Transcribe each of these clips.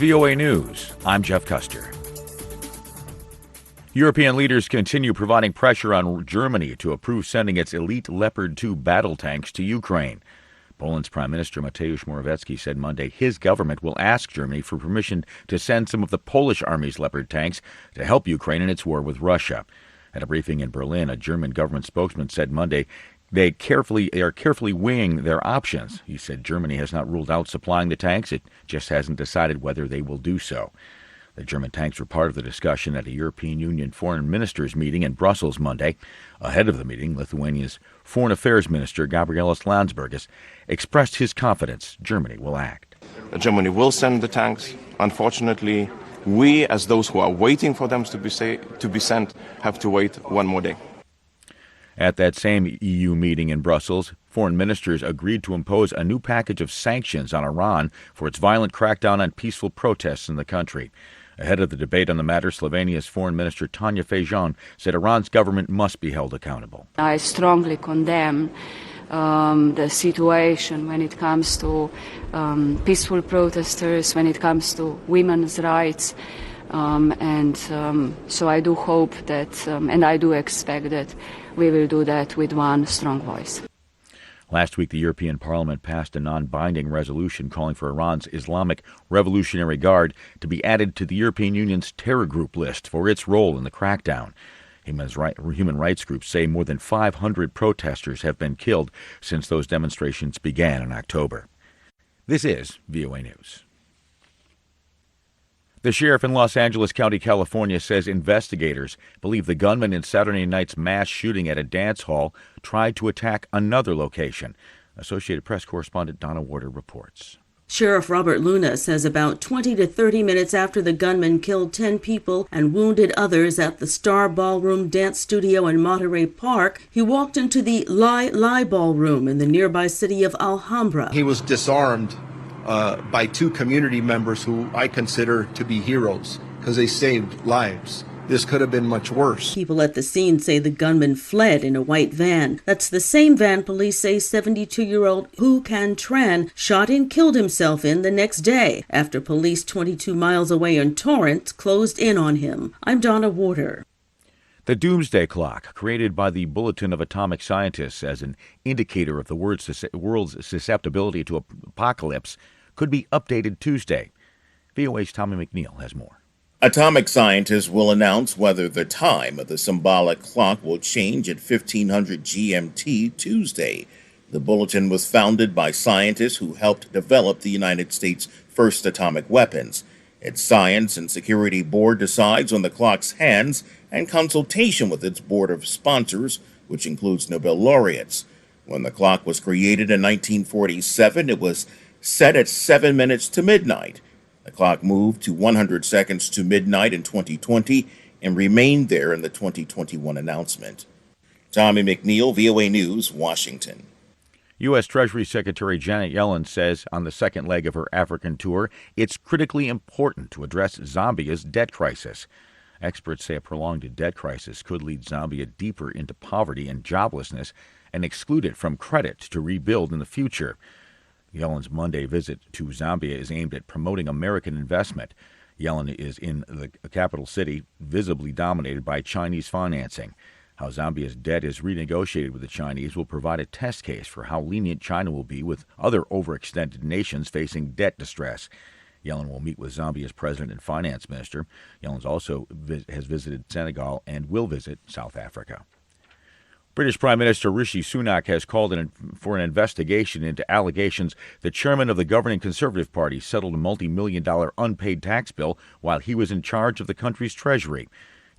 VOA News. I'm Jeff Custer. European leaders continue providing pressure on Germany to approve sending its elite Leopard 2 battle tanks to Ukraine. Poland's Prime Minister Mateusz Morawiecki said Monday his government will ask Germany for permission to send some of the Polish Army's Leopard tanks to help Ukraine in its war with Russia. At a briefing in Berlin, a German government spokesman said Monday they are carefully weighing their options. He said Germany has not ruled out supplying the tanks. It just hasn't decided whether they will do so. The German tanks were part of the discussion at a European Union foreign ministers meeting in Brussels Monday. Ahead of the meeting, Lithuania's Foreign Affairs Minister Gabrielius Landsbergis expressed his confidence Germany will act. Germany will send the tanks. Unfortunately, we, as those who are waiting for them to be sent, have to wait one more day. At that same EU meeting in Brussels, foreign ministers agreed to impose a new package of sanctions on Iran for its violent crackdown on peaceful protests in the country. Ahead of the debate on the matter, Slovenia's Foreign Minister Tanja Fajon said Iran's government must be held accountable. I strongly condemn the situation when it comes to peaceful protesters, when it comes to women's rights. So I do hope that, and I do expect that we will do that with one strong voice. Last week, the European Parliament passed a non-binding resolution calling for Iran's Islamic Revolutionary Guard to be added to the European Union's terror group list for its role in the crackdown. Human rights groups say more than 500 protesters have been killed since those demonstrations began in October. This is VOA News. The sheriff in Los Angeles County, California, says investigators believe the gunman in Saturday night's mass shooting at a dance hall tried to attack another location. Associated Press correspondent Donna Warder reports. Sheriff Robert Luna says about 20 to 30 minutes after the gunman killed 10 people and wounded others at the Star Ballroom Dance Studio in Monterey Park, he walked into the Lai Ballroom in the nearby city of Alhambra. He was disarmed by two community members who I consider to be heroes because they saved lives. This could have been much worse. People at the scene say the gunman fled in a white van. That's the same van police say 72-year-old Hu Can Tran shot and killed himself in the next day after police 22 miles away in Torrance closed in on him. I'm Donna Warder. The Doomsday Clock, created by the Bulletin of Atomic Scientists as an indicator of the world's susceptibility to apocalypse, could be updated Tuesday. VOA's Tommy McNeil has more. Atomic scientists will announce whether the time of the symbolic clock will change at 1500 GMT Tuesday. The bulletin was founded by scientists who helped develop the United States' first atomic weapons. Its Science and Security Board decides on the clock's hands and consultation with its board of sponsors, which includes Nobel laureates. When the clock was created in 1947, it was set at 7 minutes to midnight. The clock moved to 100 seconds to midnight in 2020 and remained there in the 2021 announcement. Tommy McNeil, VOA News, Washington. U.S. Treasury Secretary Janet Yellen says on the second leg of her African tour, it's critically important to address Zambia's debt crisis. Experts say a prolonged debt crisis could lead Zambia deeper into poverty and joblessness and exclude it from credit to rebuild in the future. Yellen's Monday visit to Zambia is aimed at promoting American investment. Yellen is in the capital city, visibly dominated by Chinese financing. How Zambia's debt is renegotiated with the Chinese will provide a test case for how lenient China will be with other overextended nations facing debt distress. Yellen will meet with Zambia's president and finance minister. Yellen also has visited Senegal and will visit South Africa. British Prime Minister Rishi Sunak has called for an investigation into allegations the chairman of the governing Conservative Party settled a multi-million-dollar unpaid tax bill while he was in charge of the country's treasury.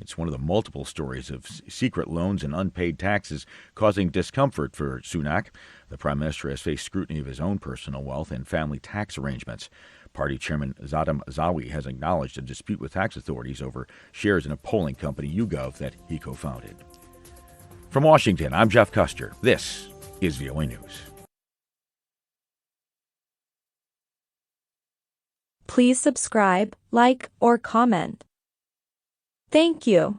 It's one of the multiple stories of secret loans and unpaid taxes causing discomfort for Sunak. The Prime Minister has faced scrutiny of his own personal wealth and family tax arrangements. Party Chairman Zadam Zawi has acknowledged a dispute with tax authorities over shares in a polling company, YouGov, that he co-founded. From Washington, I'm Jeff Custer. This is VOA News. Please subscribe, like, or comment. Thank you.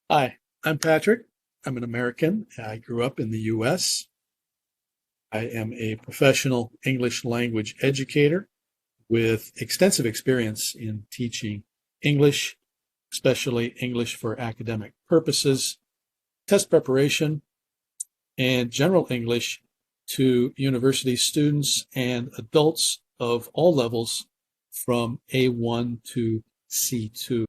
Hi, I'm Patrick. I'm an American. I grew up in the U.S. I am a professional English language educator with extensive experience in teaching English, especially English for academic purposes, test preparation, and general English to university students and adults of all levels from A1 to C2.